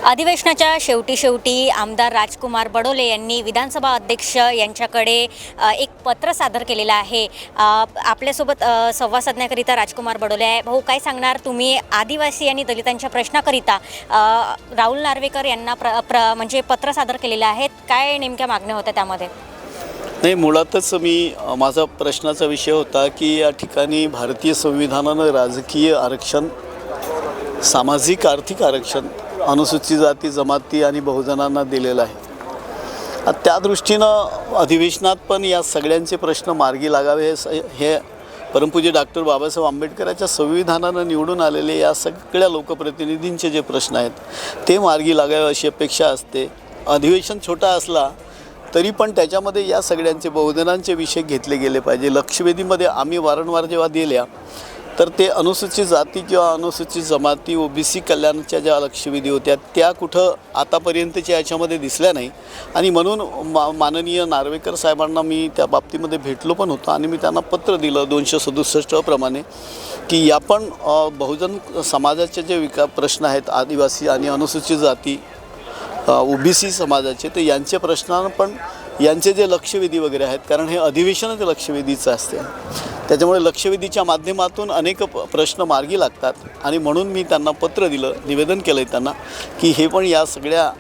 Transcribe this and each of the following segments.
अधिवेशनाच्या शेवटी आमदार राजकुमार बडोले यांनी विधानसभा अध्यक्ष यांच्याकडे एक पत्र सादर केलेलं आहे। आपल्यासोबत संवाद साधण्याकरिता राजकुमार बडोले आहे। भाऊ, काय सांगणार तुम्ही आदिवासी आणि दलितांच्या प्रश्नाकरिता राहुल नार्वेकर यांना म्हणजे पत्र सादर केलेलं आहे, काय नेमक्या मागण्या होत्या त्यामध्ये? नाही, मुळातच माझा प्रश्नाचा विषय होता की या ठिकाणी भारतीय संविधानानं राजकीय आरक्षण, सामाजिक आर्थिक आरक्षण अनुसूचित जाती जमाती आणि बहुजनांना दिलेलं आहे। त्या दृष्टीनं अधिवेशनात पण या सगळ्यांचे प्रश्न मार्गी लागावे हे परमपूज्य डॉक्टर बाबासाहेब आंबेडकरांच्या संविधानानं निवडून आलेले या सगळ्या लोकप्रतिनिधींचे जे प्रश्न आहेत ते मार्गी लागावे अशी अपेक्षा असते। अधिवेशन छोटा असला तरी पण त्याच्यामध्ये या सगळ्यांचे बहुजनांचे विषय घेतले गेले पाहिजे। लक्षवेधीमध्ये आम्ही वारंवार जेव्हा दिल्या तर ते अनुसूचित जाती किंवा अनुसूचित जमाती ओबीसी कल्याणाच्या ज्या लक्षवेधी होत्या त्या कुठं आतापर्यंतच्या याच्यामध्ये दिसल्या नाही आणि म्हणून माननीय नार्वेकर साहेबांना मी त्या बाबतीमध्ये भेटलो पण होतो आणि मी त्यांना पत्र दिलं 267 प्रमाणे की या पण बहुजन समाजाचे जे प्रश्न आहेत, आदिवासी आणि अनुसूचित जाती ओबीसी समाजाचे, तर यांचे प्रश्नांना पण यांचे जे लक्षवेधी वगैरे आहेत, कारण हे अधिवेशनच लक्षवेधीचं असते, त्याच्यामुळे लक्षवेधीच्या माध्यमातून अनेक प्रश्न मार्गी लागतात आणि म्हणून मी त्यांना पत्र दिलं, निवेदन केलं आहे त्यांना की हे पण या सगळ्या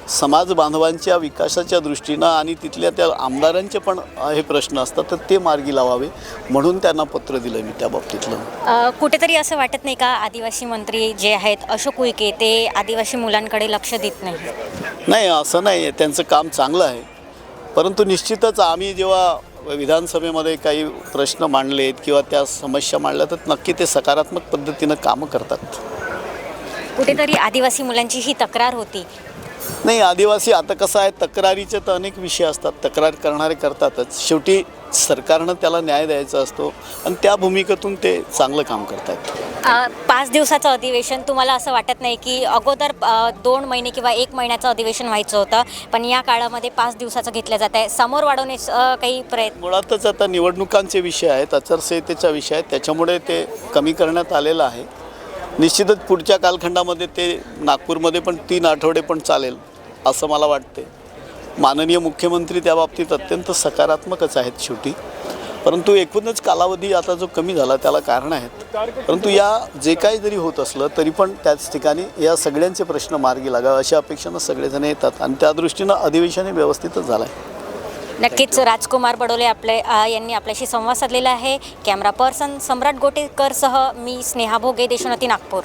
समाज बांधवांच्या विकासाच्या दृष्टीनं आणि तिथल्या त्या आमदारांचे पण हे प्रश्न असतात तर ते मार्गी लावावे म्हणून त्यांना पत्र दिलं मी त्या बाबतीतलं। कुठेतरी असं वाटत नाही का आदिवासी मंत्री जे आहेत अशोक उईके ते आदिवासी मुलांकडे लक्ष देत नाही? नाही, असं नाही आहे, त्यांचं काम चांगलं आहे, परंतु निश्चितच आम्ही जेव्हा विधानसभेमध्ये काही प्रश्न मांडलेत किंवा त्या समस्या मांडल्या तर नक्की ते सकारात्मक पद्धतीनं कामं करतात। कुठेतरी आदिवासी मुलांची ही तक्रार होती? नाही, आदिवासी आता कसं आहे, तक्रारीचे तर अनेक विषय असतात, तक्रार करणारे करतातच, शेवटी सरकारनं त्याला न्याय द्यायचा असतो आणि त्या भूमिकेतून ते चांगलं काम करतात। 5 दिवसाचं अधिवेशन, तुम्हाला असं वाटत नाही की अगोदर 2 महिने किंवा 1 महिन्याचं अधिवेशन व्हायचं होतं पण या काळामध्ये 5 दिवसाचं घेतलं जात आहे, समोर वाढवण्याचं काही प्रयत्न? मुळातच आता निवडणुकांचे विषय आहेत, आचारसंहितेचा विषय आहे, त्याच्यामुळे ते कमी करण्यात आलेलं आहे। निश्चितच पुढच्या कालखंडामध्ये ते नागपूरमध्ये पण 3 आठवडे पण चालेल असं मला वाटते। माननीय मुख्यमंत्री त्या बाबतीत अत्यंत सकारात्मकच आहेत शेवटी, परंतु एकूणच कालावधी आता जो कमी झाला त्याला कारण आहेत, परंतु या जे काही जरी होत असलं तरी पण त्याच ठिकाणी या सगळ्यांचे प्रश्न मार्गी लागावे अशा अपेक्षानं सगळेजण येतात आणि त्या दृष्टीनं अधिवेशन हे व्यवस्थितच झालं आहे। नक्कीच राजकुमार बडोले यांनी आपल्याशी संवाद साधलेला आहे। कॅमेरा पर्सन सम्राट गोटेकरसह मी स्नेहा भोगे, देशोन्नती, नागपूर।